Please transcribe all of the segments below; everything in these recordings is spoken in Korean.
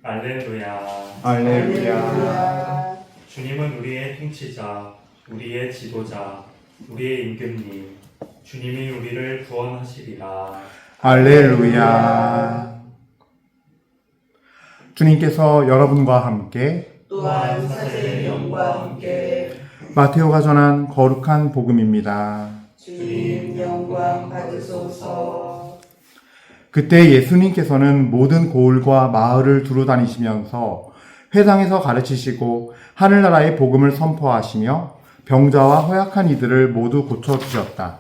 할렐루야. 할렐루야. 주님은 우리의 통치자, 우리의 지도자, 우리의 임금님. 주님이 우리를 구원하시리라. 할렐루야. 주님께서 여러분과 함께 또한 사제의 영과 함께 마테오가 전한 거룩한 복음입니다. 주님 영광 받으소서. 그때 예수님께서는 모든 고을과 마을을 두루 다니시면서 회당에서 가르치시고 하늘나라의 복음을 선포하시며 병자와 허약한 이들을 모두 고쳐주셨다.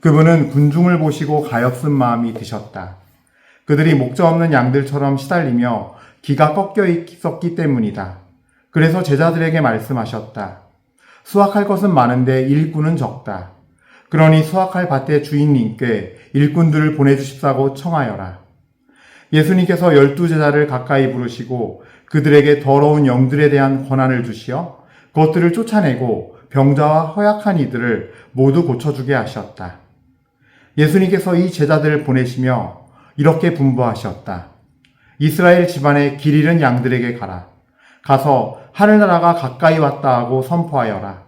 그분은 군중을 보시고 가엾은 마음이 드셨다. 그들이 목자 없는 양들처럼 시달리며 기가 꺾여 있었기 때문이다. 그래서 제자들에게 말씀하셨다. 수확할 것은 많은데 일꾼은 적다. 그러니 수확할 밭의 주인님께 일꾼들을 보내주십사고 청하여라. 예수님께서 12제자를 가까이 부르시고 그들에게 더러운 영들에 대한 권한을 주시어 그것들을 쫓아내고 병자와 허약한 이들을 모두 고쳐주게 하셨다. 예수님께서 이 제자들을 보내시며 이렇게 분부하셨다. 이스라엘 집안의 길 잃은 양들에게 가라. 가서 하늘나라가 가까이 왔다 하고 선포하여라.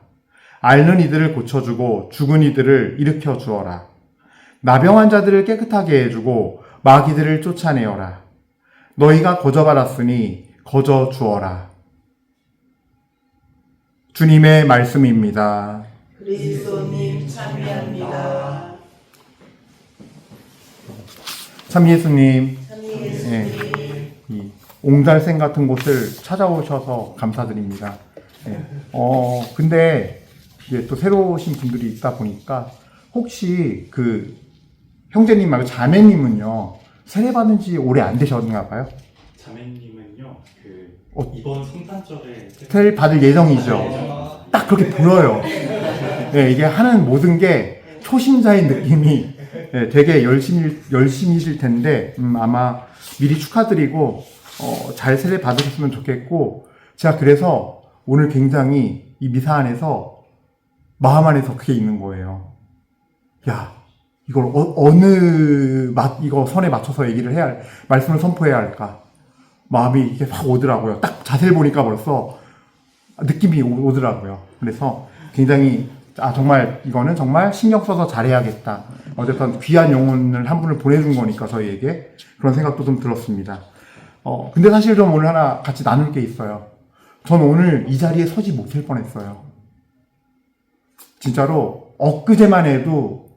앓는 이들을 고쳐주고 죽은 이들을 일으켜 주어라. 나병 환자들을 깨끗하게 해주고 마귀들을 쫓아내어라. 너희가 거저받았으니 거저 주어라. 주님의 말씀입니다. 그리스도님 찬미합니다. 참 예수님, 참 예수님. 이 옹달샘 같은 곳을 찾아오셔서 감사드립니다. 근데 이제 또 새로 오신 분들이 있다 보니까 혹시 그 형제님 말고 자매님은요 세례받은 지 오래 안 되셨나 봐요? 자매님은요, 이번 성탄절에 세례 받을 예정이죠. 딱 그렇게 보여요. 네, 이게 하는 모든 게 초심자의 느낌이 되게 열심히실 텐데 아마 미리 축하드리고 잘 세례 받으셨으면 좋겠고, 제가 그래서 오늘 굉장히 이 미사 안에서 마음 안에서 그게 있는 거예요. 야, 이걸 이거 선에 맞춰서 얘기를 말씀을 선포해야 할까? 마음이 이게 확 오더라고요. 딱 자세히 보니까 벌써 느낌이 오더라고요. 그래서 굉장히, 정말 이거는 정말 신경 써서 잘해야겠다. 어쨌든 귀한 영혼을 한 분을 보내준 거니까 저희에게 그런 생각도 좀 들었습니다. 근데 사실 좀 오늘 하나 같이 나눌 게 있어요. 전 오늘 이 자리에 서지 못할 뻔했어요. 진짜로 엊그제만 해도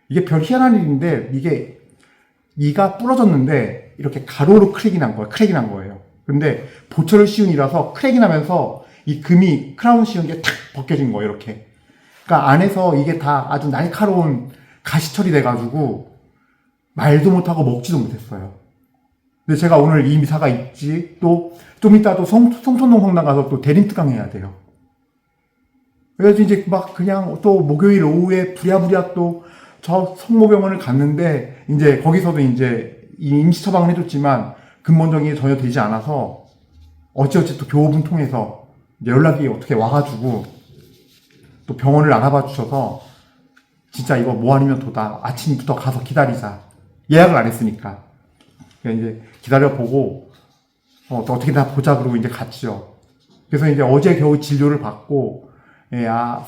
이게 별 희한한 일인데 이게 이가 부러졌는데 이렇게 가로로 크랙이 난 거예요. 근데 보철을 씌운 이라서 크랙이 나면서 이 금이 크라운 씌운 게 탁 벗겨진 거예요. 이렇게. 그러니까 안에서 이게 다 아주 날카로운 가시철이 돼가지고 말도 못하고 먹지도 못했어요. 근데 제가 오늘 이 미사가 있지, 또 좀 이따 또 성촌동 성당 가서 또 대림특강 해야 돼요. 그래서 이제 막 그냥 또 목요일 오후에 부랴부랴 또 저 성모병원을 갔는데, 이제 거기서도 이제 임시 처방을 해줬지만 근본적인 게 전혀 되지 않아서 어찌어찌 또 교우분 통해서 이제 연락이 어떻게 와가지고 또 병원을 알아봐 주셔서, 진짜 이거 뭐 아니면 도다. 아침부터 가서 기다리자. 예약을 안 했으니까. 이제 기다려보고, 또 어떻게 다 보자 그러고 이제 갔죠. 그래서 이제 어제 겨우 진료를 받고,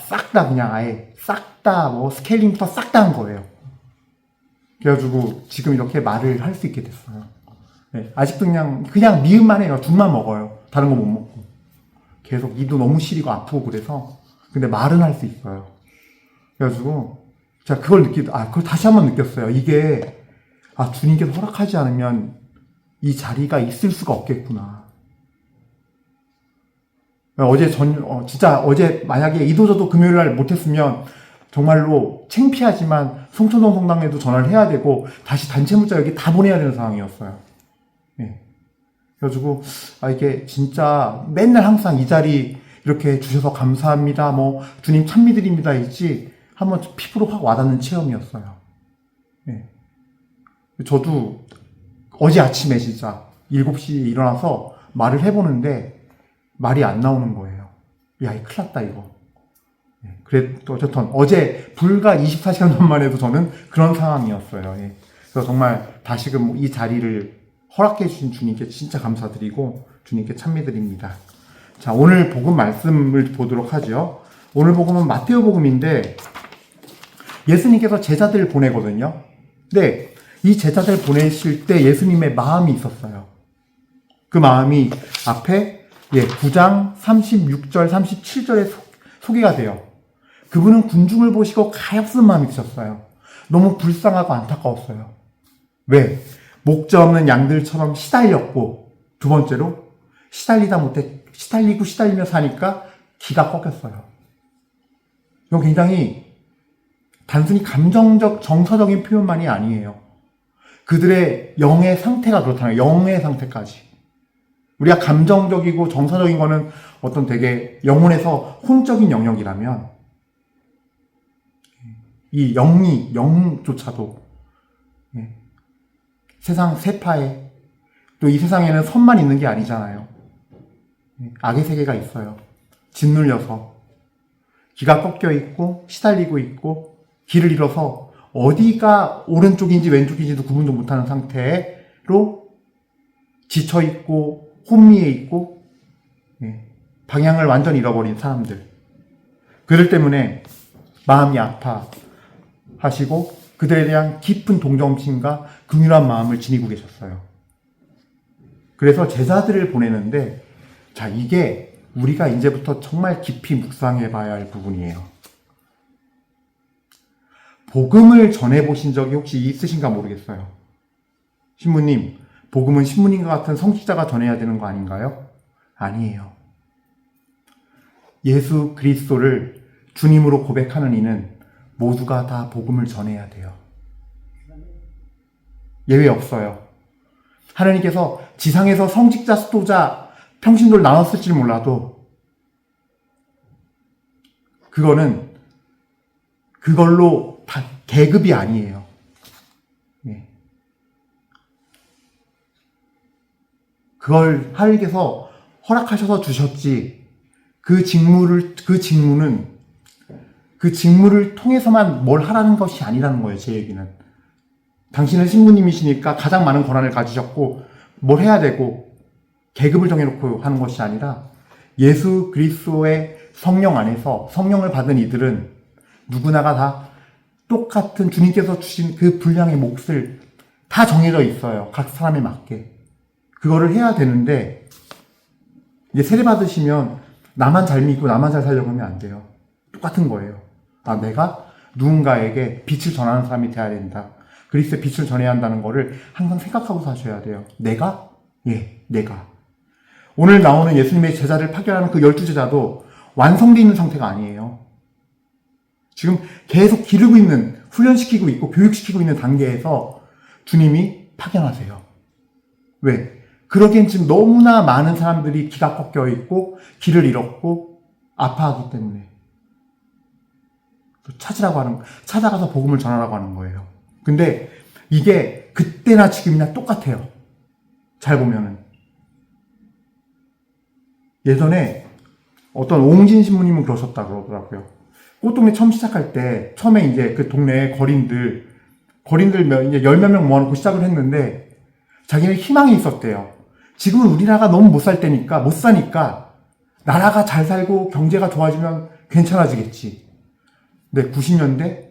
싹 다 그냥 아예 싹 다 스케일링부터 싹 다 한 거예요. 그래가지고 지금 이렇게 말을 할 수 있게 됐어요. 아직도 그냥 미음만 해요. 죽만 먹어요. 다른 거 못 먹고. 계속 이도 너무 시리고 아프고 그래서. 근데 말은 할 수 있어요. 그래가지고 제가 그걸 다시 한번 느꼈어요. 이게 주님께서 허락하지 않으면 이 자리가 있을 수가 없겠구나. 진짜 어제 만약에 이도저도 금요일 날 못했으면 정말로 창피하지만 송천동 성당에도 전화를 해야 되고 다시 단체 문자 여기 다 보내야 되는 상황이었어요. 그래가지고 이게 진짜 맨날 항상 이 자리 이렇게 주셔서 감사합니다. 주님 찬미드립니다. 있지. 한번 피부로 확 와닿는 체험이었어요. 저도 어제 아침에 진짜 7시에 일어나서 말을 해보는데 말이 안 나오는 거예요. 야, 이 큰일 났다, 이거. 그래도 어쨌든 어제 불과 24시간 전만 해도 저는 그런 상황이었어요. 그래서 정말 다시금 이 자리를 허락해 주신 주님께 진짜 감사드리고 주님께 찬미드립니다. 자, 오늘 복음 말씀을 보도록 하죠. 오늘 복음은 마테오 복음인데 예수님께서 제자들을 보내거든요. 근데 이 제자들 보내실 때 예수님의 마음이 있었어요. 그 마음이 앞에 9장 36절 37절에 소개가 돼요. 그분은 군중을 보시고 가엾은 마음이 드셨어요. 너무 불쌍하고 안타까웠어요. 왜? 목자 없는 양들처럼 시달렸고, 두 번째로 시달리다 못해 시달리며 사니까 기가 꺾였어요. 이건 굉장히 단순히 감정적 정서적인 표현만이 아니에요. 그들의 영의 상태가 그렇다는 거예요. 영의 상태까지. 우리가 감정적이고 정서적인 거는 어떤 되게 영혼에서 혼적인 영역이라면 이 영조차도 세상 세파에 또 이 세상에는 선만 있는 게 아니잖아요. 악의 세계가 있어요. 짓눌려서 기가 꺾여 있고 시달리고 있고 길을 잃어서 어디가 오른쪽인지 왼쪽인지도 구분도 못하는 상태로 지쳐 있고 혼미해 있고 방향을 완전히 잃어버린 사람들. 그들 때문에 마음이 아파하시고 그들에 대한 깊은 동정심과 긍휼한 마음을 지니고 계셨어요. 그래서 제자들을 보내는데 자, 이게 우리가 이제부터 정말 깊이 묵상해 봐야 할 부분이에요. 복음을 전해보신 적이 혹시 있으신가 모르겠어요. 신부님, 복음은 신부님과 같은 성직자가 전해야 되는 거 아닌가요? 아니에요. 예수 그리스도를 주님으로 고백하는 이는 모두가 다 복음을 전해야 돼요. 예외 없어요. 하나님께서 지상에서 성직자, 수도자, 평신도를 나눴을지 몰라도 그걸로 다 계급이 아니에요. 그걸 하나님께서 허락하셔서 주셨지. 그 직무를 통해서만 뭘 하라는 것이 아니라는 거예요, 제 얘기는. 당신은 신부님이시니까 가장 많은 권한을 가지셨고, 뭘 해야 되고, 계급을 정해놓고 하는 것이 아니라, 예수 그리스도의 성령 안에서 성령을 받은 이들은 누구나가 다 똑같은 주님께서 주신 그 분량의 몫을 다 정해져 있어요. 각 사람에 맞게. 그거를 해야 되는데, 이제 세례 받으시면 나만 잘 믿고 나만 잘 살려고 하면 안 돼요. 똑같은 거예요. 내가 누군가에게 빛을 전하는 사람이 돼야 된다. 그리스도의 빛을 전해야 한다는 거를 항상 생각하고 사셔야 돼요. 내가? 내가. 오늘 나오는 예수님의 제자를 파견하는 그 12제자도 완성되어 있는 상태가 아니에요. 지금 계속 기르고 있는, 훈련시키고 있고 교육시키고 있는 단계에서 주님이 파견하세요. 왜? 그러기엔 지금 너무나 많은 사람들이 기가 꺾여 있고 길을 잃었고 아파하기 때문에 찾아가서 복음을 전하라고 하는 거예요. 근데 이게 그때나 지금이나 똑같아요. 잘 보면은. 예전에 어떤 옹진 신부님은 그러셨다 그러더라고요. 꽃동네 처음 시작할 때, 처음에 이제 그 동네 거린들 이제 10몇 명 모아놓고 시작을 했는데, 자기는 희망이 있었대요. 지금은 우리나라가 너무 못 사니까, 나라가 잘 살고 경제가 좋아지면 괜찮아지겠지. 근데 90년대?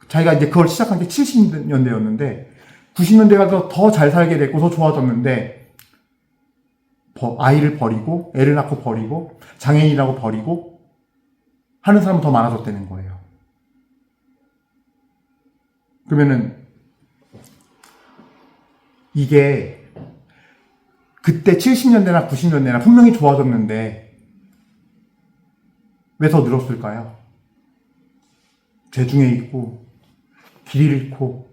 자기가 이제 그걸 시작한 게 70년대였는데, 90년대 가서 더 잘 살게 됐고, 더 좋아졌는데, 아이를 버리고, 애를 낳고 버리고, 장애인이라고 버리고, 하는 사람은 더 많아졌다는 거예요. 그러면은, 이게, 그때 70년대나 90년대나 분명히 좋아졌는데, 왜 더 늘었을까요? 죄 중에 있고, 길 잃고,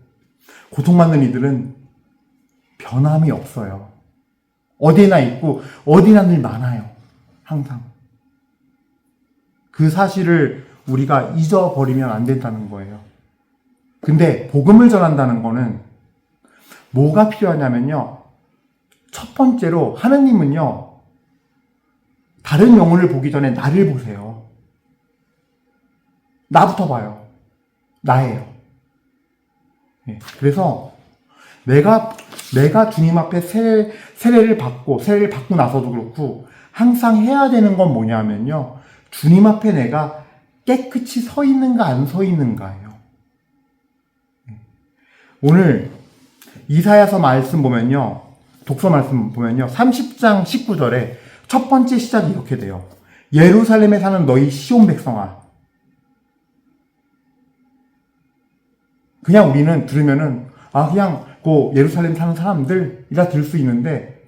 고통받는 이들은 변함이 없어요. 어디나 있고, 어디나 늘 많아요. 항상. 그 사실을 우리가 잊어버리면 안 된다는 거예요. 근데 복음을 전한다는 거는 뭐가 필요하냐면요. 첫 번째로 하느님은요. 다른 영혼을 보기 전에 나를 보세요. 나부터 봐요. 나예요. 그래서 내가 내가 주님 앞에 세례를 받고 나서도 그렇고 항상 해야 되는 건 뭐냐면요. 주님 앞에 내가 깨끗이 서 있는가 안 서 있는가예요. 오늘 이사야서 말씀 보면요. 독서 말씀 보면요. 30장 19절에 첫 번째 시작이 이렇게 돼요. 예루살렘에 사는 너희 시온 백성아. 그냥 우리는 들으면은 그냥 그 예루살렘 사는 사람들이라 들을 수 있는데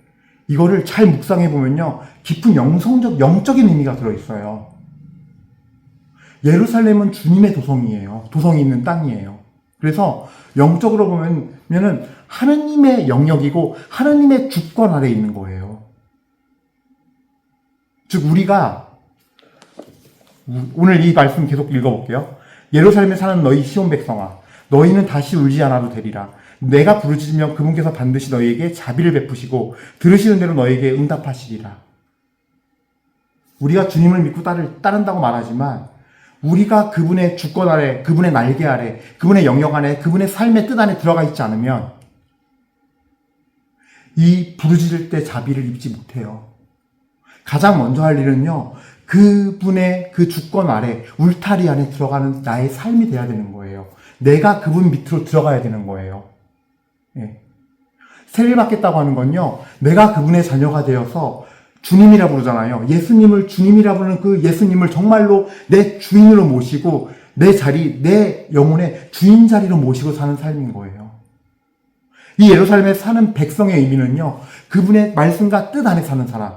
이거를 잘 묵상해 보면요. 깊은 영적인 의미가 들어있어요. 예루살렘은 주님의 도성이에요. 도성이 있는 땅이에요. 그래서 영적으로 보면은 하느님의 영역이고 하느님의 주권 아래에 있는 거예요. 즉 우리가 오늘 이 말씀 계속 읽어볼게요. 예루살렘에 사는 너희 시온 백성아, 너희는 다시 울지 않아도 되리라. 내가 부르짖으면 그분께서 반드시 너희에게 자비를 베푸시고 들으시는 대로 너희에게 응답하시리라. 우리가 주님을 믿고 따른다고 말하지만 우리가 그분의 주권 아래, 그분의 날개 아래, 그분의 영역 안에, 그분의 삶의 뜻 안에 들어가 있지 않으면 이 부르짖을 때 자비를 입지 못해요. 가장 먼저 할 일은요, 그분의 그 주권 아래, 울타리 안에 들어가는 나의 삶이 돼야 되는 거예요. 내가 그분 밑으로 들어가야 되는 거예요. 예. 세례를 받겠다고 하는 건요, 내가 그분의 자녀가 되어서 주님이라 부르잖아요. 예수님을 주님이라 부르는 그 예수님을 정말로 내 주인으로 모시고 내 영혼의 주인 자리로 모시고 사는 삶인 거예요. 이 예루살렘에 사는 백성의 의미는요, 그분의 말씀과 뜻 안에 사는 사람.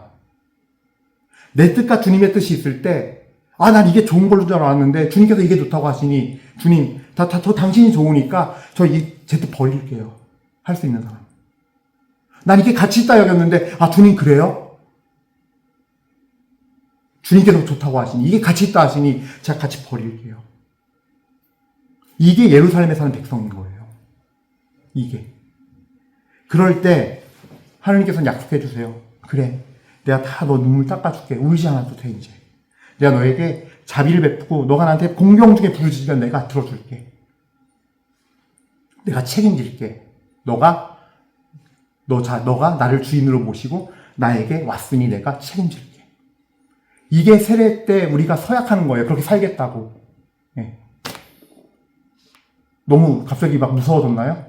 내 뜻과 주님의 뜻이 있을 때, 난 이게 좋은 걸로 줄 알았는데 주님께서 이게 좋다고 하시니 주님, 저 당신이 좋으니까 제 뜻 버릴게요. 할 수 있는 사람. 난 이게 가치 있다 여겼는데 주님 그래요? 주님께서 좋다고 하시니 이게 가치 있다 하시니 제가 같이 버릴게요. 이게 예루살렘에 사는 백성인 거예요. 이게. 그럴 때 하나님께서는 약속해 주세요. 그래, 내가 다 너 눈물 닦아줄게. 울지 않아도 돼 이제. 내가 너에게 자비를 베푸고 너가 나한테 공경 중에 부르짖으면 내가 들어줄게. 내가 책임질게. 너가 나를 주인으로 모시고 나에게 왔으니 내가 책임질게. 이게 세례 때 우리가 서약하는 거예요. 그렇게 살겠다고. 네. 너무 갑자기 막 무서워졌나요?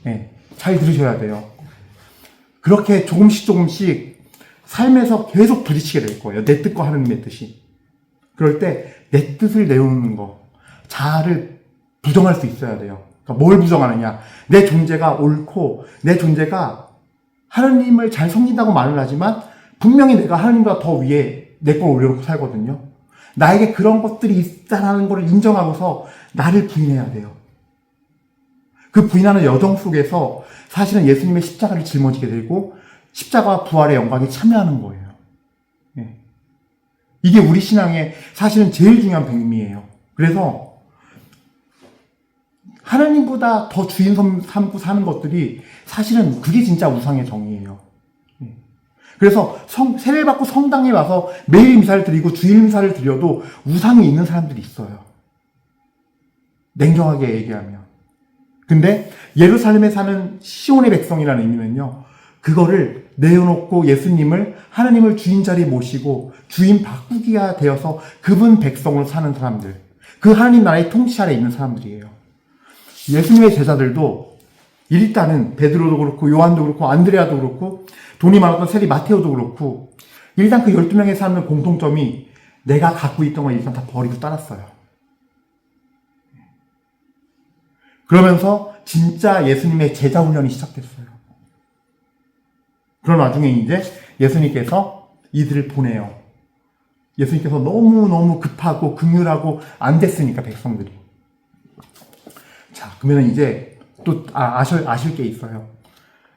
네. 잘 들으셔야 돼요. 그렇게 조금씩 삶에서 계속 부딪히게 될 거예요. 내 뜻과 하느님의 뜻이. 그럴 때 내 뜻을 내놓는 거, 자아를 부정할 수 있어야 돼요. 그러니까 뭘 부정하느냐. 내 존재가 옳고 내 존재가 하느님을 잘 섬긴다고 말을 하지만 분명히 내가 하느님보다 더 위에 내 걸 올려놓고 살거든요. 나에게 그런 것들이 있다는 걸 인정하고서 나를 부인해야 돼요. 그 부인하는 여정 속에서 사실은 예수님의 십자가를 짊어지게 되고 십자가와 부활의 영광에 참여하는 거예요. 예. 이게 우리 신앙의 사실은 제일 중요한 백미예요. 그래서 하나님보다 더 주인 삼고 사는 것들이 사실은 그게 진짜 우상의 정의예요. 예. 그래서 세례를 받고 성당에 와서 매일 미사를 드리고 주일 미사를 드려도 우상이 있는 사람들이 있어요. 냉정하게 얘기하면. 근데 예루살렘에 사는 시온의 백성이라는 의미는요, 그거를 내어놓고 예수님을, 하나님을 주인 자리에 모시고 주인 바꾸기가 되어서 그분 백성으로 사는 사람들, 그 하나님 나라의 통치 아래 있는 사람들이에요. 예수님의 제자들도 일단은 베드로도 그렇고 요한도 그렇고 안드레아도 그렇고 돈이 많았던 세리 마테오도 그렇고 일단 그 12명의 사람들 공통점이 내가 갖고 있던 걸 일단 다 버리고 따랐어요. 그러면서 진짜 예수님의 제자 훈련이 시작됐어요. 그런 와중에 이제 예수님께서 이들을 보내요. 예수님께서 너무너무 급하고 긍휼하고 안 됐으니까 백성들이. 자, 그러면 이제 또 아실 게 있어요.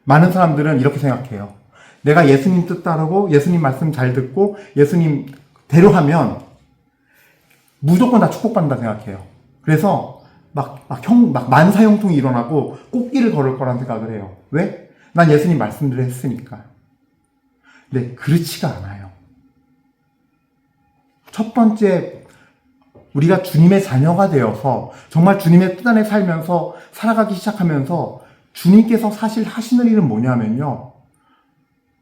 많은 사람들은 이렇게 생각해요. 내가 예수님 뜻 따르고 예수님 말씀 잘 듣고 예수님 대로 하면 무조건 다 축복받는다 생각해요. 그래서 막 만사형통이 일어나고 꽃길을 걸을 거란 생각을 해요. 왜? 난 예수님 말씀대로 했으니까. 근데 그렇지가 않아요. 첫 번째, 우리가 주님의 자녀가 되어서 정말 주님의 뜻 안에 살면서 살아가기 시작하면서 주님께서 사실 하시는 일은 뭐냐면요.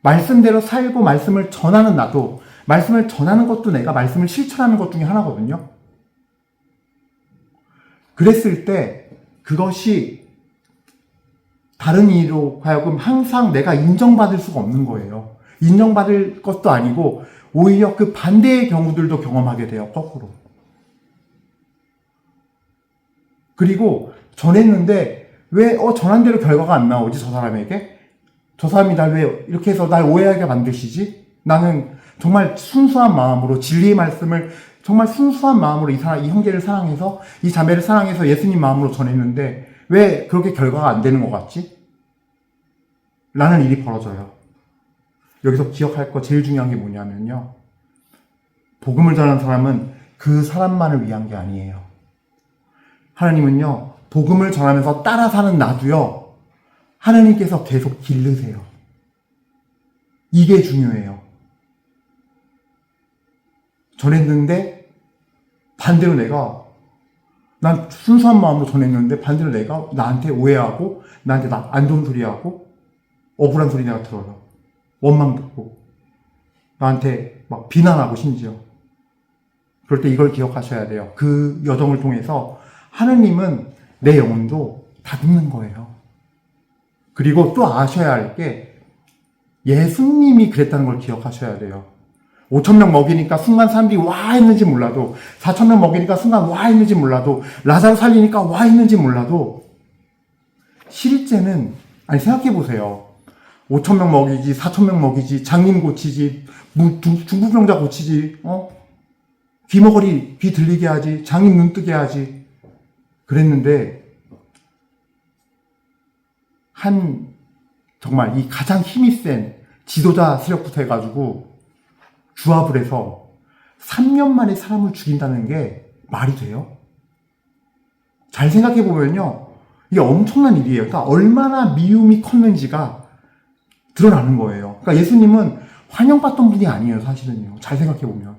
말씀대로 살고 말씀을 전하는 나도, 말씀을 전하는 것도 내가 말씀을 실천하는 것 중에 하나거든요. 그랬을 때 그것이 다른 이로 하여금 항상 내가 인정받을 수가 없는 거예요. 인정받을 것도 아니고 오히려 그 반대의 경우들도 경험하게 돼요. 거꾸로. 그리고 전했는데 왜 전한 대로 결과가 안 나오지? 저 사람에게? 저 사람이 날 왜 이렇게 해서 날 오해하게 만드시지? 나는 정말 순수한 마음으로 진리의 말씀을 정말 순수한 마음으로 이 형제를 사랑해서 이 자매를 사랑해서 예수님 마음으로 전했는데 왜 그렇게 결과가 안 되는 것 같지? 라는 일이 벌어져요. 여기서 기억할 거 제일 중요한 게 뭐냐면요. 복음을 전하는 사람은 그 사람만을 위한 게 아니에요. 하나님은요, 복음을 전하면서 따라 사는 나도요, 하나님께서 계속 기르세요. 이게 중요해요. 전했는데 반대로 난 순수한 마음으로 전했는데 반대로 내가 나한테 오해하고 나한테 안 좋은 소리 하고 억울한 소리 내가 들어요. 원망 듣고 나한테 막 비난하고 심지어. 그럴 때 이걸 기억하셔야 돼요. 그 여정을 통해서 하느님은 내 영혼도 다듬는 거예요. 그리고 또 아셔야 할 게 예수님이 그랬다는 걸 기억하셔야 돼요. 5,000명 먹이니까 순간 사람들이 와 했는지 몰라도 4,000명 먹이니까 순간 와 했는지 몰라도 라자로 살리니까 와 했는지 몰라도 실제는 생각해보세요. 5,000명 먹이지 4,000명 먹이지 장님 고치지 중풍병자 고치지 귀머거리 귀 들리게 하지 장님 눈 뜨게 하지 그랬는데 정말 이 가장 힘이 센 지도자 세력부터 해가지고 주합을 해서 3년 만에 사람을 죽인다는 게 말이 돼요? 잘 생각해보면요. 이게 엄청난 일이에요. 그러니까 얼마나 미움이 컸는지가 드러나는 거예요. 그러니까 예수님은 환영받던 분이 아니에요, 사실은요. 잘 생각해보면.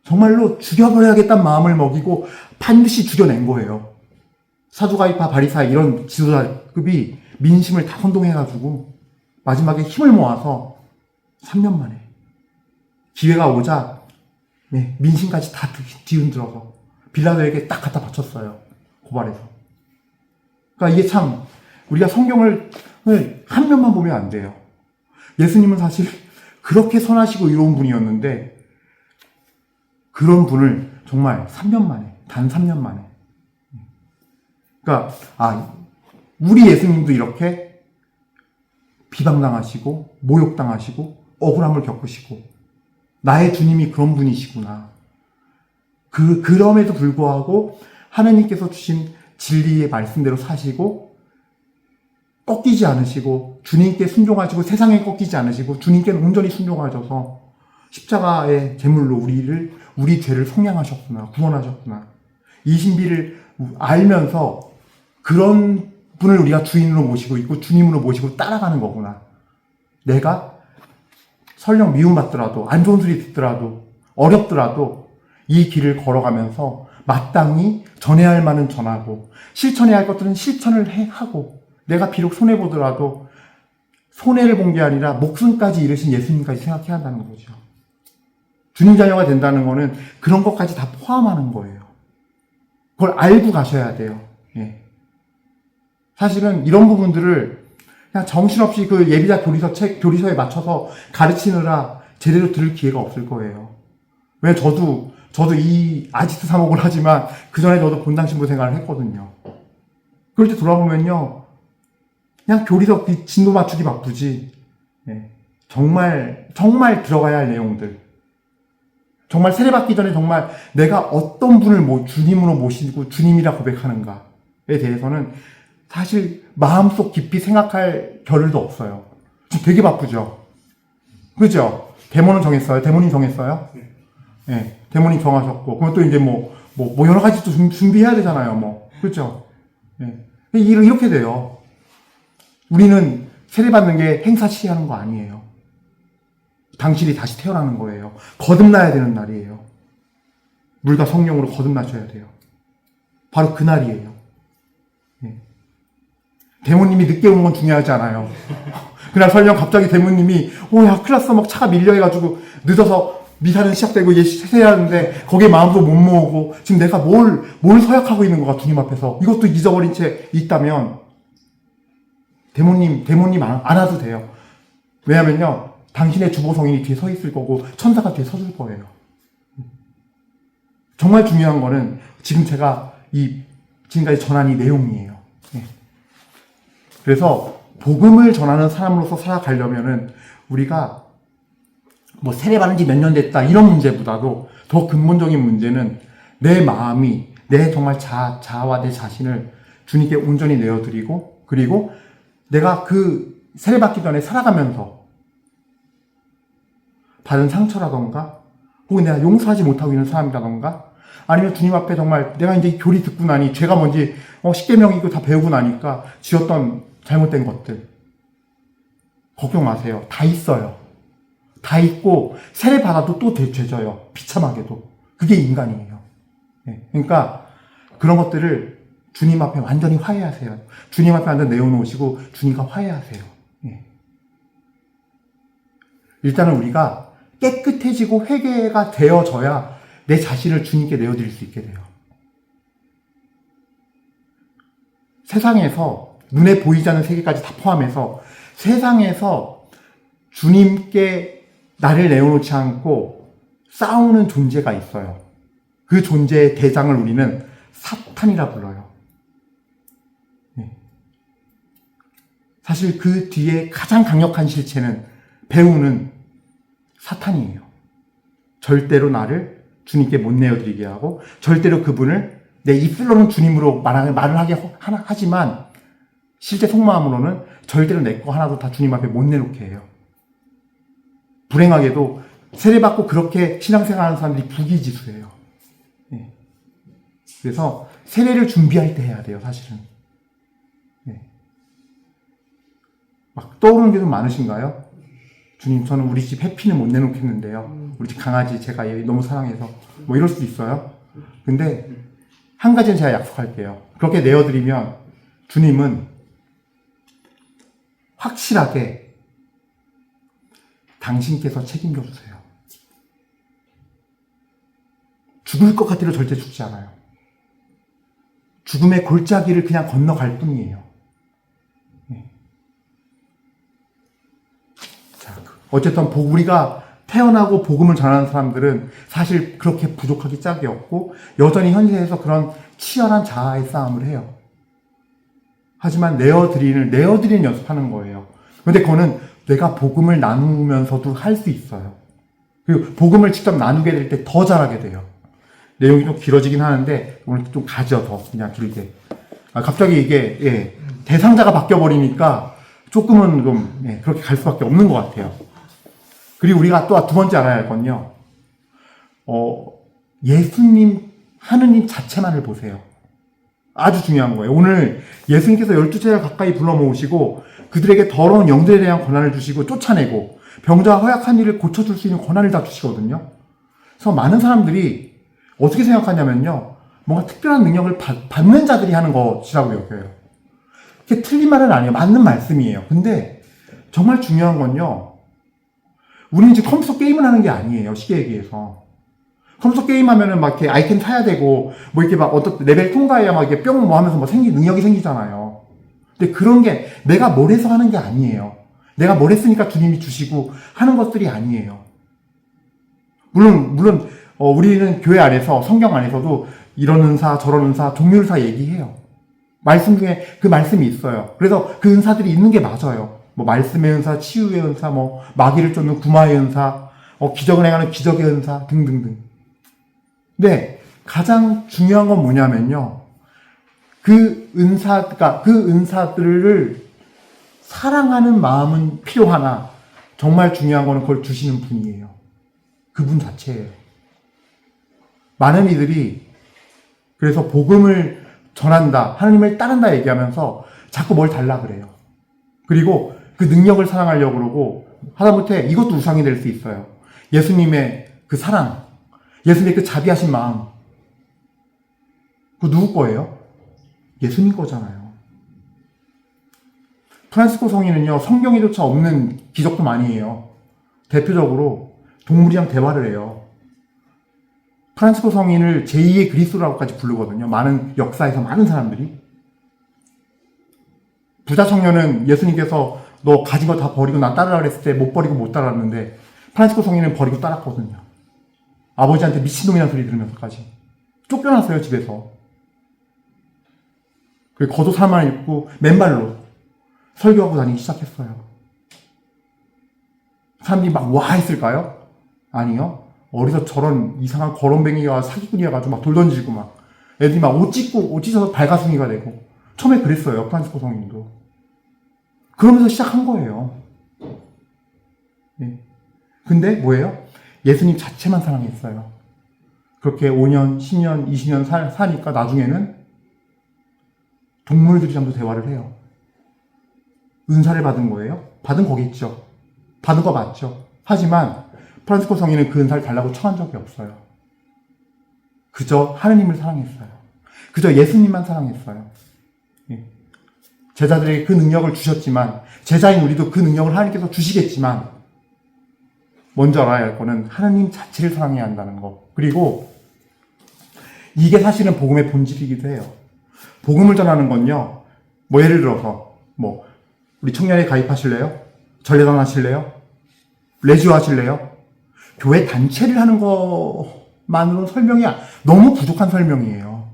정말로 죽여버려야겠다는 마음을 먹이고 반드시 죽여낸 거예요. 사두가이파, 바리사 이런 지도자급이 민심을 다 선동해가지고 마지막에 힘을 모아서 3년 만에 기회가 오자 민심까지 다 뒤흔들어서 빌라도에게 딱 갖다 바쳤어요. 고발해서. 그러니까 이게 참 우리가 성경을 한 면만 보면 안 돼요. 예수님은 사실 그렇게 선하시고 이로운 분이었는데 그런 분을 정말 3년 만에, 단 3년 만에. 그러니까 우리 예수님도 이렇게 비방당하시고 모욕당하시고 억울함을 겪으시고 나의 주님이 그런 분이시구나. 그럼에도 불구하고 하나님께서 주신 진리의 말씀대로 사시고 꺾이지 않으시고 주님께 순종하시고 세상에 꺾이지 않으시고 주님께는 온전히 순종하셔서 십자가의 제물로 우리 죄를 속량하셨구나. 구원하셨구나. 이 신비를 알면서 그런 분을 우리가 주인으로 모시고 있고 주님으로 모시고 따라가는 거구나. 내가 설령 미움받더라도 안 좋은 소리 듣더라도 어렵더라도 이 길을 걸어가면서 마땅히 전해야 할 만은 전하고 실천해야 할 것들은 실천을 하고 내가 비록 손해보더라도 손해를 본 게 아니라 목숨까지 잃으신 예수님까지 생각해야 한다는 거죠. 주님 자녀가 된다는 거는 그런 것까지 다 포함하는 거예요. 그걸 알고 가셔야 돼요. 사실은 이런 부분들을 그냥 정신없이 그 예비자 교리서에 맞춰서 가르치느라 제대로 들을 기회가 없을 거예요. 왜 저도 이 아지트 사목을 하지만 그 전에 저도 본당 신부 생활을 했거든요. 그럴 때 돌아보면요. 그냥 교리서 진도 맞추기 바쁘지. 정말 들어가야 할 내용들. 정말 세례받기 전에 정말 내가 어떤 분을 주님으로 모시고 주님이라 고백하는가에 대해서는 사실 마음속 깊이 생각할 겨를도 없어요. 되게 바쁘죠. 그죠? 데모는 정했어요. 데모님 정했어요? 네. 데모님 정하셨고, 그럼 또 이제 여러 가지 또 준비해야 되잖아요. 그죠? 네. 이렇게 돼요. 우리는 세례받는 게 행사 치하는 거 아니에요. 당신이 다시 태어나는 거예요. 거듭나야 되는 날이에요. 물과 성령으로 거듭나셔야 돼요. 바로 그 날이에요. 대모님이 늦게 오는 건 중요하지 않아요. 그날 설령 갑자기 대모님이 야 큰일 났어 막 차가 밀려 해가지고 늦어서 미사는 시작되고 이제 세야 하는데 거기에 마음도 못 모으고 지금 내가 뭘 서약하고 있는 거가 주님 앞에서 이것도 잊어버린 채 있다면 대모님 안 와도 돼요. 왜냐면요 당신의 주보성인이 뒤에 서 있을 거고 천사가 뒤에 서줄 거예요. 정말 중요한 거는 지금 제가 지금까지 전한 이 내용이에요. 그래서 복음을 전하는 사람으로서 살아가려면은 우리가 뭐 세례받은 지 몇 년 됐다 이런 문제보다도 더 근본적인 문제는 내 마음이 내 정말 자아와 내 자신을 주님께 온전히 내어드리고 그리고 내가 그 세례받기 전에 살아가면서 받은 상처라던가 혹은 내가 용서하지 못하고 있는 사람이라던가 아니면 주님 앞에 정말 내가 이제 교리 듣고 나니 죄가 뭔지 십계명이고 다 배우고 나니까 지었던 잘못된 것들 걱정 마세요. 다 있어요. 다 있고 세례 받아도 또 죄져요. 비참하게도. 그게 인간이에요. 그러니까 그런 것들을 주님 앞에 완전히 화해하세요. 주님 앞에 완전 내어놓으시고 주님과 화해하세요. 일단은 우리가 깨끗해지고 회개가 되어져야 내 자신을 주님께 내어드릴 수 있게 돼요. 세상에서 눈에 보이지 않는 세계까지 다 포함해서 세상에서 주님께 나를 내어놓지 않고 싸우는 존재가 있어요. 그 존재의 대장을 우리는 사탄이라 불러요. 사실 그 뒤에 가장 강력한 실체는 배우는 사탄이에요. 절대로 나를 주님께 못 내어드리게 하고 절대로 그분을 내 입술로는 주님으로 말을 하게 하지만 실제 속마음으로는 절대로 내 거 하나도 다 주님 앞에 못 내놓게 해요. 불행하게도 세례받고 그렇게 신앙생활하는 사람들이 부귀지수예요. 그래서 세례를 준비할 때 해야 돼요, 사실은. 막 떠오르는 게 좀 많으신가요? 주님, 저는 우리 집 해피는 못 내놓겠는데요. 우리 집 강아지 제가 얘 너무 사랑해서 뭐 이럴 수도 있어요. 근데 한 가지는 제가 약속할게요. 그렇게 내어드리면 주님은 확실하게 당신께서 책임져 주세요. 죽을 것 같아도 절대 죽지 않아요. 죽음의 골짜기를 그냥 건너갈 뿐이에요. 자, 어쨌든 우리가 태어나고 복음을 전하는 사람들은 사실 그렇게 부족하기 짝이 없고 여전히 현세에서 그런 치열한 자아의 싸움을 해요. 하지만 내어드리는 연습하는 거예요. 근데 그거는 내가 복음을 나누면서도 할 수 있어요. 그리고 복음을 직접 나누게 될 때 더 잘하게 돼요. 내용이 좀 길어지긴 하는데 오늘 좀 가죠, 더 그냥 길게. 갑자기 이게 대상자가 바뀌어버리니까 조금은 좀 그렇게 갈 수밖에 없는 것 같아요. 그리고 우리가 또 두 번째 알아야 할 건요. 예수님, 하느님 자체만을 보세요. 아주 중요한 거예요. 오늘 예수님께서 12제자 가까이 불러 모으시고 그들에게 더러운 영들에 대한 권한을 주시고 쫓아내고 병자와 허약한 이를 고쳐줄 수 있는 권한을 다 주시거든요. 그래서 많은 사람들이 어떻게 생각하냐면요. 뭔가 특별한 능력을 받는 자들이 하는 것이라고 여겨요. 그게 틀린 말은 아니에요. 맞는 말씀이에요. 근데 정말 중요한 건요. 우리는 지금 컴퓨터 게임을 하는 게 아니에요. 쉽게 얘기해서. 컴퓨터 게임 하면은 막 이렇게 아이템 사야 되고, 뭐 이렇게 막 어떤 레벨 통과해야 막 이게 뿅 뭐 하면서 뭐 능력이 생기잖아요. 근데 그런 게 내가 뭘 해서 하는 게 아니에요. 내가 뭘 했으니까 주님이 주시고 하는 것들이 아니에요. 물론, 우리는 교회 안에서, 성경 안에서도 이런 은사, 저런 은사, 종류 은사 얘기해요. 말씀 중에 그 말씀이 있어요. 그래서 그 은사들이 있는 게 맞아요. 뭐 말씀의 은사, 치유의 은사, 뭐 마귀를 쫓는 구마의 은사, 기적을 행하는 기적의 은사 등등등. 근데 가장 중요한 건 뭐냐면요. 그 은사들을 사랑하는 마음은 필요하나 정말 중요한 거는 그걸 주시는 분이에요. 그분 자체예요. 많은 이들이 그래서 복음을 전한다, 하나님을 따른다 얘기하면서 자꾸 뭘 달라 그래요. 그리고 그 능력을 사랑하려고 그러고 하다못해 이것도 우상이 될 수 있어요. 예수님의 그 사랑, 예수님의 그 자비하신 마음. 그거 누구 거예요? 예수님 거잖아요. 프란시스코 성인은요, 성경에조차 없는 기적도 많이 해요. 대표적으로 동물이랑 대화를 해요. 프란시스코 성인을 제2의 그리스도라고까지 부르거든요. 많은 역사에서 많은 사람들이. 부자 청년은 예수님께서 너 가진 거 다 버리고 나 따르라 그랬을 때 못 버리고 못 따랐는데 프란시스코 성인은 버리고 따랐거든요. 아버지한테 미친놈이라는 소리 들으면서까지. 쫓겨났어요, 집에서. 그리고 겉옷 하나만 입고 맨발로 설교하고 다니기 시작했어요. 사람들이 막 와 했을까요? 아니요. 어디서 저런 이상한 거렁뱅이가 사기꾼이어가지고 막 돌 던지고 막 애들이 막 옷 찢어서 발가슴이가 되고 처음에 그랬어요. 프란시스코 성인도. 그러면서 시작한 거예요. 네. 근데 뭐예요? 예수님 자체만 사랑했어요. 그렇게 5년, 10년, 20년 사니까 나중에는 동물들이랑도 대화를 해요. 은사를 받은 거예요? 받은 거겠죠. 받은 거 맞죠. 하지만 프란시스코 성인은 그 은사를 달라고 청한 적이 없어요. 그저 하느님을 사랑했어요. 그저 예수님만 사랑했어요. 예. 제자들에게 그 능력을 주셨지만 제자인 우리도 그 능력을 하나님께서 주시겠지만 먼저 알아야 할 거는 하나님 자체를 사랑해야 한다는 거. 그리고 이게 사실은 복음의 본질이기도 해요. 복음을 전하는 건요. 뭐 예를 들어서 뭐 우리 청년에 가입하실래요? 전례단 하실래요? 레지오 하실래요? 교회 단체를 하는 것만으로는 설명이 너무 부족한 설명이에요.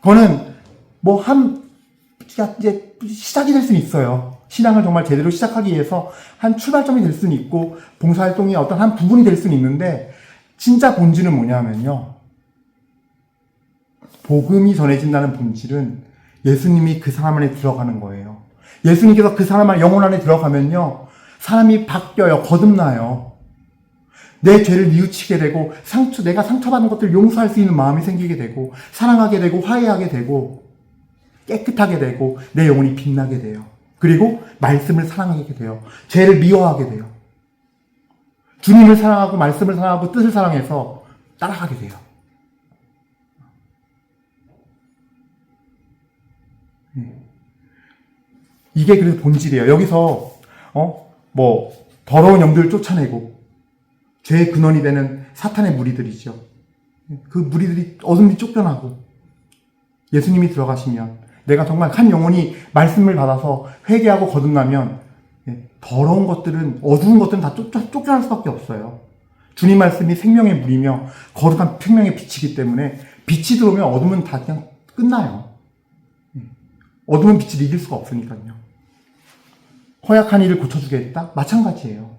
그거는 뭐 이제 시작이 될 수는 있어요. 신앙을 정말 제대로 시작하기 위해서 한 출발점이 될 수는 있고 봉사활동이 어떤 한 부분이 될 수는 있는데 진짜 본질은 뭐냐면요. 복음이 전해진다는 본질은 예수님이 그 사람 안에 들어가는 거예요. 예수님께서 그 사람 안에 영혼 안에 들어가면요. 사람이 바뀌어요. 거듭나요. 내 죄를 뉘우치게 되고 내가 상처받은 것들을 용서할 수 있는 마음이 생기게 되고 사랑하게 되고 화해하게 되고 깨끗하게 되고 내 영혼이 빛나게 돼요. 그리고 말씀을 사랑하게 돼요. 죄를 미워하게 돼요. 주님을 사랑하고 말씀을 사랑하고 뜻을 사랑해서 따라가게 돼요. 이게 그래서 본질이에요. 여기서 뭐 더러운 영들을 쫓아내고 죄의 근원이 되는 사탄의 무리들이죠. 그 무리들이 어둠이 쫓겨나고 예수님이 들어가시면 내가 정말 한 영혼이 말씀을 받아서 회개하고 거듭나면 더러운 것들은 어두운 것들은 다 쫓겨날 수밖에 없어요. 주님 말씀이 생명의 물이며 거룩한 생명의 빛이기 때문에 빛이 들어오면 어둠은 다 그냥 끝나요. 어둠은 빛을 이길 수가 없으니까요. 허약한 이를 고쳐주겠다? 마찬가지예요.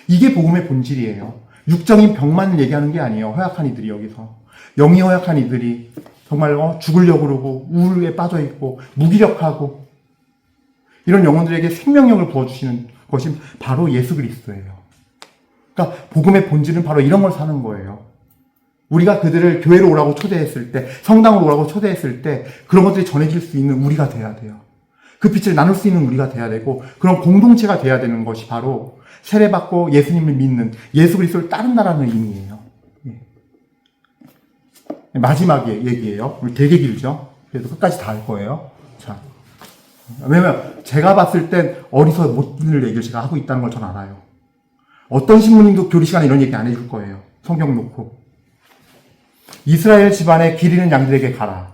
이게 복음의 본질이에요. 육적인 병만 얘기하는 게 아니에요. 허약한 이들이 여기서. 영이 허약한 이들이 정말 죽으려고 그러고 우울에 빠져있고 무기력하고 이런 영혼들에게 생명력을 부어주시는 것이 바로 예수 그리스도예요. 그러니까 복음의 본질은 바로 이런 걸 사는 거예요. 우리가 그들을 교회로 오라고 초대했을 때, 성당으로 오라고 초대했을 때 그런 것들이 전해질 수 있는 우리가 돼야 돼요. 그 빛을 나눌 수 있는 우리가 돼야 되고 그런 공동체가 돼야 되는 것이 바로 세례받고 예수님을 믿는 예수 그리스도를 따른다라는 의미예요. 마지막 얘기예요. 우리 되게 길죠? 그래도 끝까지 다 할 거예요. 자, 왜냐면 제가 봤을 땐 어디서 못 듣는 얘기를 제가 하고 있다는 걸 전 알아요. 어떤 신부님도 교리 시간에 이런 얘기 안 해줄 거예요. 성경 놓고. 이스라엘 집안에 길 잃은 양들에게 가라.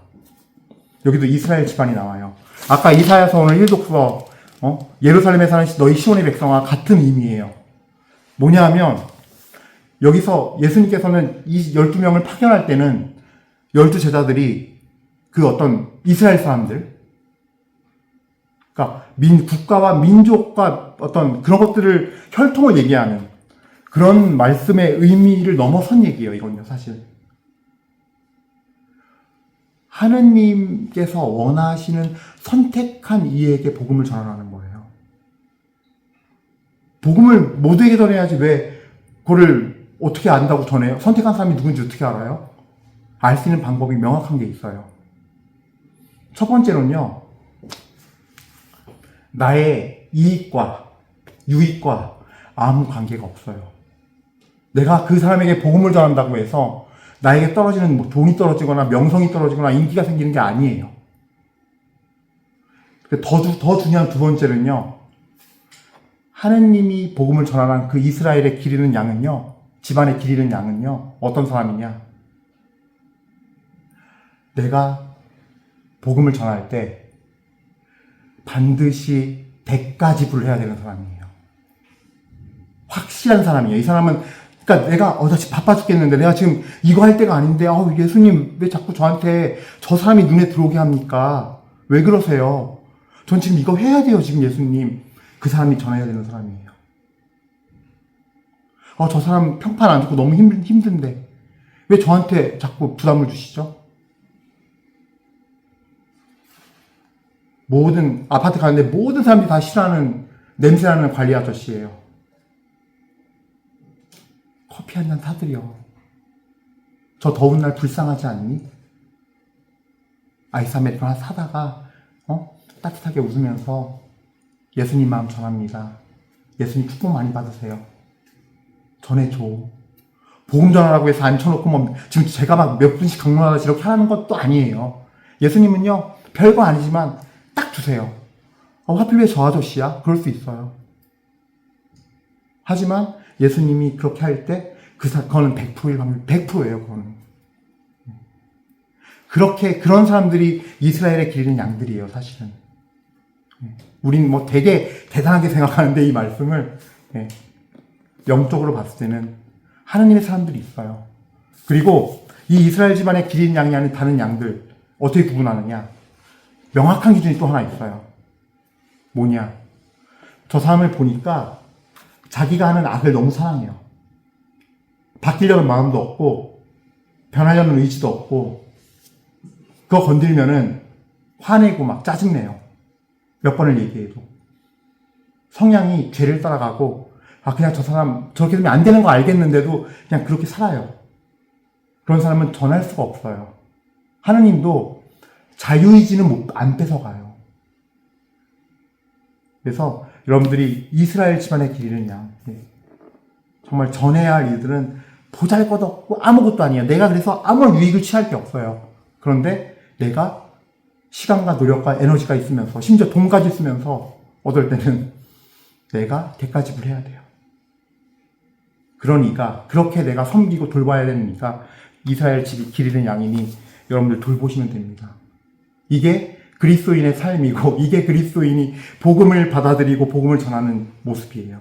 여기도 이스라엘 집안이 나와요. 아까 이사야서 오늘 1독서 예루살렘에 사는 너희 시온의 백성과 같은 의미예요. 뭐냐 하면 여기서 예수님께서는 이 12명을 파견할 때는 12제자들이 그 어떤 이스라엘 사람들, 그러니까 국가와 민족과 어떤 그런 것들을 혈통을 얘기하는 그런 말씀의 의미를 넘어선 얘기예요. 이건요, 사실. 하느님께서 원하시는 선택한 이에게 복음을 전하라는 거예요. 복음을 모두에게 전해야지 왜 그거를 어떻게 안다고 전해요? 선택한 사람이 누군지 어떻게 알아요? 알 수 있는 방법이 명확한 게 있어요. 첫 번째로는요. 나의 이익과 유익과 아무 관계가 없어요. 내가 그 사람에게 복음을 전한다고 해서 나에게 떨어지는 뭐 돈이 떨어지거나 명성이 떨어지거나 인기가 생기는 게 아니에요. 더 중요한 두 번째는요. 하느님이 복음을 전하는 그 이스라엘의 기르는 양은요. 집안에 기르는 양은요. 어떤 사람이냐. 내가 복음을 전할 때 반드시 대가지불을 해야 되는 사람이에요. 확실한 사람이에요. 이 사람은 그러니까 내가 나 지금 바빠 죽겠는데 내가 지금 이거 할 때가 아닌데 예수님 왜 자꾸 저한테 저 사람이 눈에 들어오게 합니까? 왜 그러세요? 전 지금 이거 해야 돼요. 지금 예수님. 그 사람이 전해야 되는 사람이에요. 저 사람 평판 안 좋고 너무 힘든데 왜 저한테 자꾸 부담을 주시죠? 모든 아파트 가는데 모든 사람들이 다 싫어하는 냄새나는 관리 아저씨예요. 커피 한 잔 사드려. 저 더운 날 불쌍하지 않니? 아이스 아메리카노 하나 사다가 따뜻하게 웃으면서 예수님 마음 전합니다. 예수님 축복 많이 받으세요. 전해줘. 복음 전하라고 해서 앉혀놓고 지금 제가 막 몇 분씩 강론하듯이 이렇게 하는 것도 아니에요. 예수님은요 별거 아니지만 딱 주세요. 하필 왜 저 아저씨야? 그럴 수 있어요. 하지만 예수님이 그렇게 할 때 그거는 100%일 확률 100%예요. 그거는. 그런 사람들이 이스라엘에 기르는 양들이에요. 사실은. 우린 되게 대단하게 생각하는데 이 말씀을 영적으로 봤을 때는 하느님의 사람들이 있어요. 그리고 이 이스라엘 집안에 기르는 양이 아닌 다른 양들 어떻게 구분하느냐? 명확한 기준이 또 하나 있어요. 뭐냐? 저 사람을 보니까 자기가 하는 악을 너무 사랑해요. 바뀌려는 마음도 없고 변하려는 의지도 없고 그거 건들면은 화내고 막 짜증내요. 몇 번을 얘기해도. 성향이 죄를 따라가고 그냥 저 사람 저렇게 되면 안 되는 거 알겠는데도 그냥 그렇게 살아요. 그런 사람은 전할 수가 없어요. 하느님도 자유의지는 안 뺏어가요. 그래서 여러분들이 이스라엘 집안에 기르는 양 정말 전해야 할 일들은 보잘것없고 아무것도 아니에요. 내가 그래서 아무런 유익을 취할 게 없어요. 그런데 내가 시간과 노력과 에너지가 있으면서 심지어 돈까지 쓰면서 어떨 때는 내가 대가지불 해야 돼요. 그러니까 그렇게 내가 섬기고 돌봐야 되니까 이스라엘 집이 기르는 양이니 여러분들 돌보시면 됩니다. 이게 그리스도인의 삶이고 이게 그리스도인이 복음을 받아들이고 복음을 전하는 모습이에요.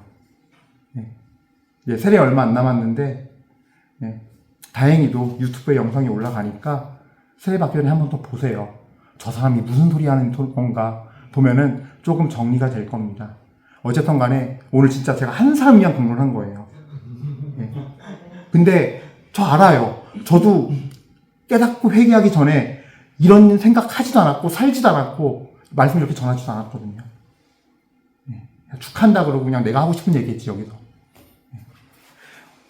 세례 얼마 안 남았는데 다행히도 유튜브에 영상이 올라가니까 세례 받기 전에 한 번 더 보세요. 저 사람이 무슨 소리 하는 건가 보면은 조금 정리가 될 겁니다. 어쨌든 간에 오늘 진짜 제가 한 사람 위한 공부를 한 거예요. 근데 저 알아요. 저도 깨닫고 회개하기 전에 이런 생각하지도 않았고 살지도 않았고 말씀 이렇게 전하지도 않았거든요. 축한다 그러고 그냥 내가 하고 싶은 얘기했지 여기서.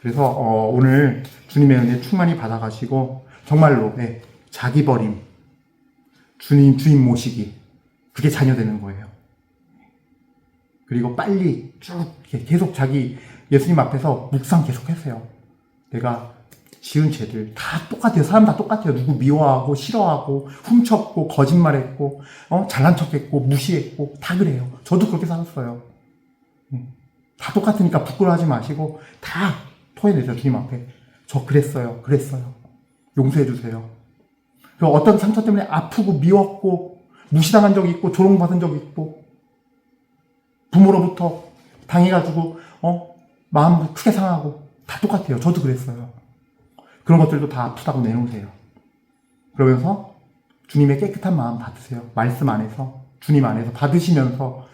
그래서 오늘 주님의 은혜 충만히 받아가시고 정말로 자기 버림, 주님 모시기 그게 자녀되는 거예요. 그리고 빨리 쭉 계속 자기 예수님 앞에서 묵상 계속 하세요. 내가 지은 죄들 다 똑같아요. 사람 다 똑같아요. 누구 미워하고 싫어하고 훔쳤고 거짓말했고 잘난 척했고 무시했고 다 그래요. 저도 그렇게 살았어요. 다 똑같으니까 부끄러워하지 마시고 다 토해내세요. 주님 앞에. 저 그랬어요. 용서해 주세요. 그리고 어떤 상처 때문에 아프고 미웠고 무시당한 적이 있고 조롱받은 적이 있고 부모로부터 당해가지고 마음 크게 상하고 다 똑같아요. 저도 그랬어요. 그런 것들도 다 아프다고 내놓으세요. 그러면서 주님의 깨끗한 마음 받으세요. 말씀 안에서 주님 안에서 받으시면서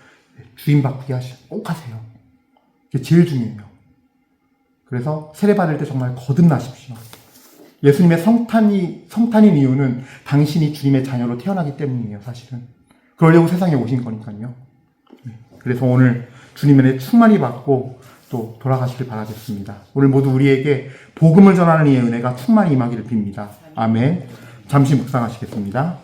주임 바꾸게 꼭 하세요. 그게 제일 중요해요. 그래서 세례 받을 때 정말 거듭나십시오. 예수님의 성탄인 이유는 당신이 주님의 자녀로 태어나기 때문이에요. 사실은 그러려고 세상에 오신 거니까요. 그래서 오늘 주님의 은혜 충만히 받고 또 돌아가시길 바라겠습니다. 오늘 모두 우리에게 복음을 전하는 이의 은혜가 충만히 임하기를 빕니다. 아멘. 잠시 묵상하시겠습니다.